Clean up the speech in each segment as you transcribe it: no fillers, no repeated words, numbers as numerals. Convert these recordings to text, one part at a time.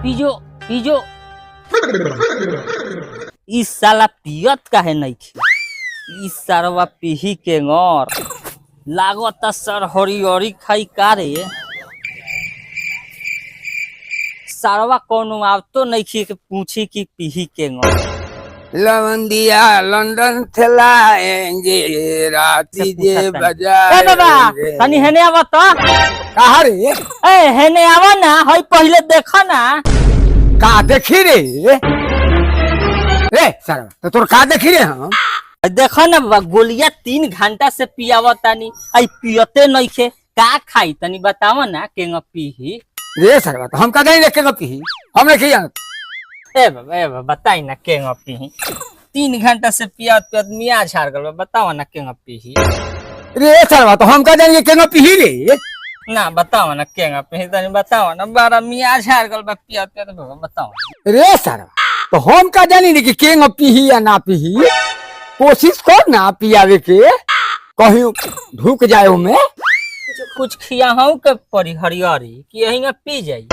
पीजो पीजो। इस साला पियत काहे नहीं खी? इस सारवा पीही के ngor लागत सर हरियरी खाई का रे। सारवा कोनो आवतो नहीं खी के पूछी कि पीही के ngor। लवंदिया लंदन से लाएंगे राती जे बजा। ए बाबा तनी हेने आवा तो। कहा रे? ए हेने आवा ना, हई पहले देखा ना। का देखी रे? रे सारा तो तोर का देखी रे? हम देखो ना बाबा, गोलियां 3 घंटा से पियावा तानी, आई पियते नहीं खे, का खाई तनी बतावा ना केंगा पीही। रे सारा तो हम का नहीं देखे पी हमने की जानत। ए बाबा बताई ना केंगा पीही। 3 घंटा से पियात पियात मियाँ झाड़ गल, बतावा ना केंगा पीही। रे सारा तो हम का जानिए केंगा पी रे? ना बतावा ना केंगा पीही, तनी बतावा ना, बारा मियाँ झाड़ गल बा पियात पियात, बतावा। रे सारा तो हम का जानी नहीं कि केंगा पी या ना पी। कोशिश कर ना पियावे के, कहीं ढुक जाए में। कुछ खियाहू के परी हरियरी कि यही में पी जाई।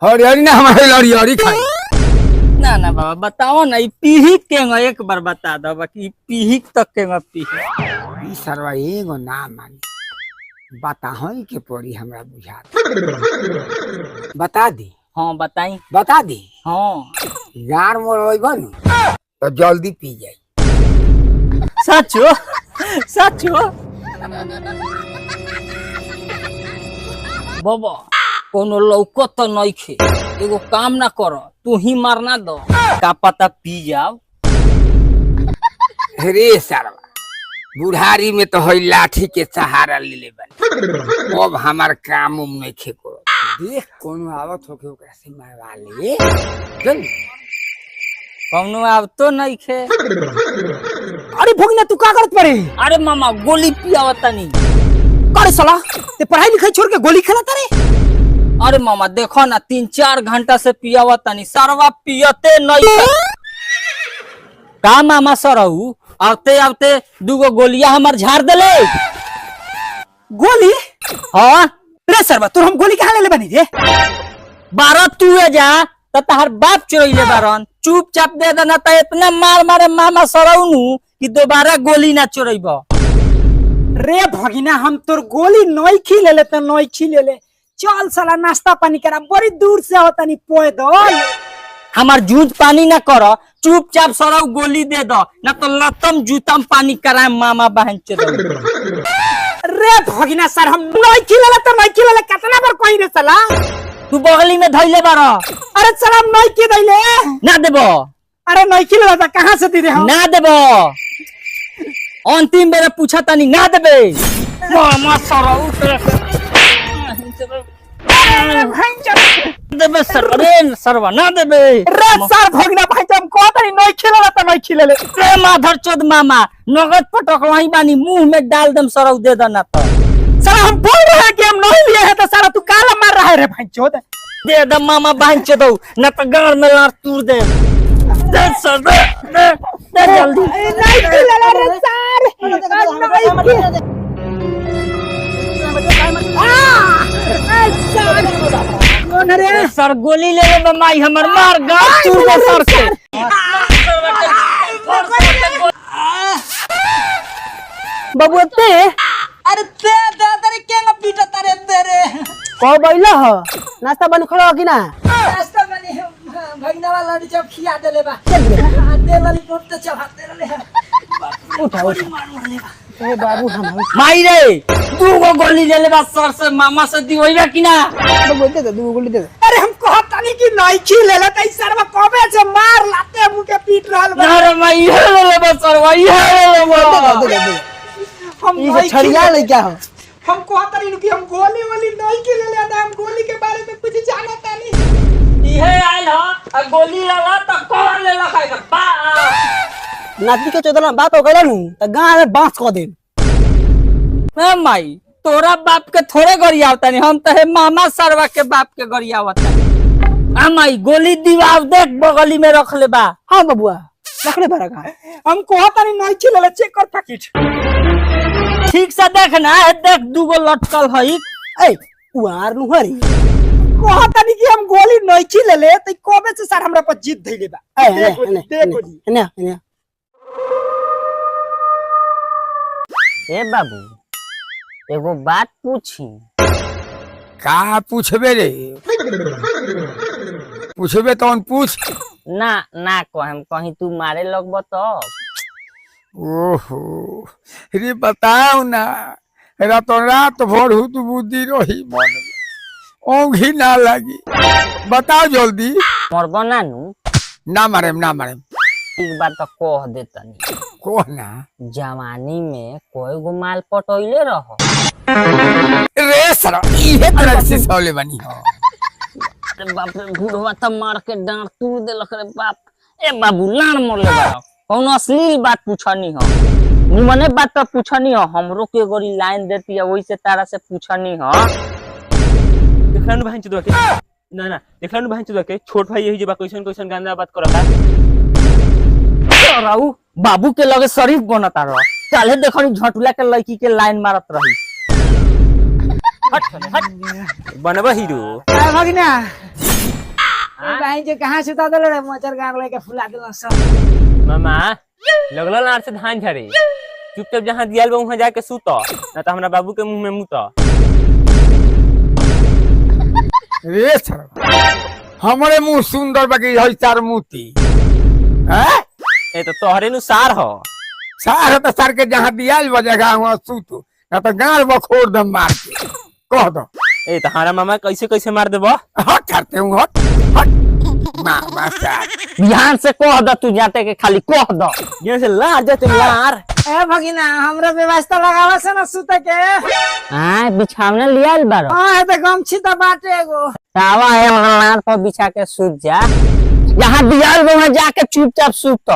हरियरी ना हमारे लड़ियरी खाई। ना ना बाबा बताओ ना, पीही केंगा एक बार बता दो कि पीही तक केंगा पीही। ई सरवा एगो ना मानी, बताहई के पड़ी हमरा बुझात। बता दी। हाँ बताई। बता दी। हाँ यार मोर बन तो जल्दी पी जाई। सचो सचो बाबा कोनो लौको तो नहीं खे, एगो काम ना करो, तू ही मारना दो, का पता पी जाओ। रे सारवा बुढ़ारी में तो हई लाठी के सहारा ले ले बन। अब हमार काम उम नहीं खे करो। देख कोनो आवत होके ओकरा से मारवा ले। चल कौनो अब तो नहीं खे। अरे भोगना तू का करत पड़े? अरे मामा गोली पियावा तनी। करे साला ते पढ़ाई लिखाई छोड़ के गोली खेलता रे? अरे मामा देखो ना 3-4 घंटा से पियावा तनी, सरवा पियते नहीं खे। का मामा सरऊ आते आते 2 गोलियां हमार झाड़ देले। गोली? हाँ रे सरवा तू हम गोली कहाँ ले बनी रे? 12 तू जा तो तहार बाप चोरइले बारन, चुपचाप दे देना तो इतना मार मारे मामा सरऊ कि दोबारा गोली ना चोरइब। रे भगिना हम तोर गोली नई खी ले ले तो नई खी ले ले। चल साला नाश्ता पानी करा, बड़ी दूर से होता नहीं पैदल। हमार जूझ पानी ना करो, चुपचाप सरऊ गोली दे दो, ना तो लतम जूतम पानी कराए मामा बहन चोरऊ। रे भगिना सर हम नई खी ले ले तो नई खी ले ले, कितना बार कही रे साला? तू बगली में धइले बारा। अरे साला हम नई खी दैले ना देबो। अरे नई खी ले कहां से दे हम? ना देबो, अंतिम बेर पूछा तनी ना देबे। मामा सरऊ देबे सर सरवा ना देबे। रे सर भगना भाई हम कहत नहीं खिलेला त नहीं खिलेले। रे माधर चोद मामा नगद पटक वहीं बानी, मुंह में डाल दम सरऊ दे देना तो। साला हम बोल रहे हैं कि हम नहीं लिए हैं तो साला तू काला मार रहा है रे भाई चोद। दे दम मामा बहन चोद, ना तो गाड़ में लार तूर दे। दे सर दे जल्दी। नहीं खिलेला रे सर। अरे सर गोली ले ले माई हमर मार गाड़ तूर दे सर से। बबुआ ते अरे ते दादरी केंगा पीटा तारे तेरे को बैला ह नाश्ता बन खड़ा हो कि ना? रास्ता बनी भगना वाला लड़ी जब खिया देले बा दे वाली पोट तो चढ़ाते रहले। उठा उठा ए बाबू हम माई रे 2 गोली ले ले बा सर से, मामा से दिवइबा कि ना? बबुआ दे दे 2 गोली दे दे। अरे हम कहत नहीं कि नहीं खिलेला त सरवा कबे से मार लाते मुंह के पीट रहल बा। अरे माई ले ले बा सरवा, ये ले बा। दे दे हम ये छड़िया ले क्या हो? हम कहत नहीं कि हम गोली वाली नहीं खिलेले ना, हम गोली के बारे में कुछ जानत नहीं। इहे आइल ह गोली लाला त कौन ले लखाई का बा। नाती के चोदला बात हो गइला नु त गांव में बांस क दे। ए माई तोरा बाप के थोड़े गरियावता नहीं, हम तो है मामा सरवा के बाप के गरियावता। आ माई गोली दीवार देख बगली में रख ले बा। हां बबुआ रखले बारा का। हम कहत नहीं खिलेले, चेक कर पैकेट ठीक से देख ना, देख 2 लटकल हई। ए उआर नु हरी कहा तनी कि हम गोली नहीं ले ले तो कबे से सर हमरा पर जीत धइले बा। एने एने ए बाबू एगो बात पूछी। का पूछबे रे? पूछबे तो पूछ। ना ना कहम कहीं तू मारे लगब तो। ओहो रे बताओ ना, रातों रात भर हुत बुद्धि रही मन में, औंधी ना लगी। बताओ जल्दी। मरबो नानू? ना मारे ना मारे। एक बार तो कह दे तनी। कह ना। जवानी में कोई गो माल पटोइले रहो? रे सर इहे तरह से सौले बनी हो। अरे बाप रे बुढ़वा तो मार के डांट तोड़ देलक रे बाप। ए बाबू लाड़ मरले बा। कौन असली बात पूछनी हो? निमने बात तो पूछनी हो। हमरो के गोरी लाइन देती है वही से तारा से पूछनी हो। देखलानु बहन चुदवा के ना ना देखलानु बहन चुदवा के छोट भाई यही जे बा क्वेश्चन क्वेश्चन गंदा बात करता। राऊ बाबू के लगे शरीफ बनता रह। काले देखनी झटुला के लड़की के लाइन मारत रही। हट हट बनबा हीरो। आ भगिना भाई जे कहां सुता देले रे मोचर गांग लेके फुला देला सब। मामा लगला नार से धान झरे, चुपचाप जहां दियाल बा वहां जाके सूत, ना तो हमरा बाबू के मुंह में मुत। रे सर हमरे मुंह सुंदर बाकी है चार मोती। हैं? ए तो तोहरे नु सार हो। सार तो सर के जहां दियाल बजेगा वहां सूत, ना तो गाल बखोर दम मार के कह दो। ए तो हमारा मामा कैसे कैसे मार देबो? हट करते हूँ हट हट मामा सार। ध्यान से कह द तू जाते के खाली कह द। ये से लार जाते लार। ए भगिना हमरा व्यवस्था लगावा से ना सुते के। हां बिछावना लियाल बारो। हां है तो गमछी तो बाटे एगो। तावा है नार पर बिछा के सूत जा। जहां दियाल बा वहां जाके चुपचाप सूत।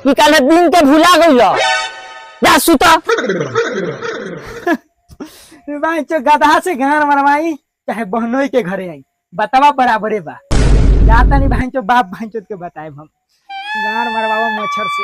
कि काले दिन के भुला गइलो। जा सूत। भाई चो गधा से घर मरवाई चाहे बहनोई के घरे आई बतावा बराबरे बा। जाता नहीं भाई चो बाप भाई चो के बताए हम घर मरवाओ मच्छर से।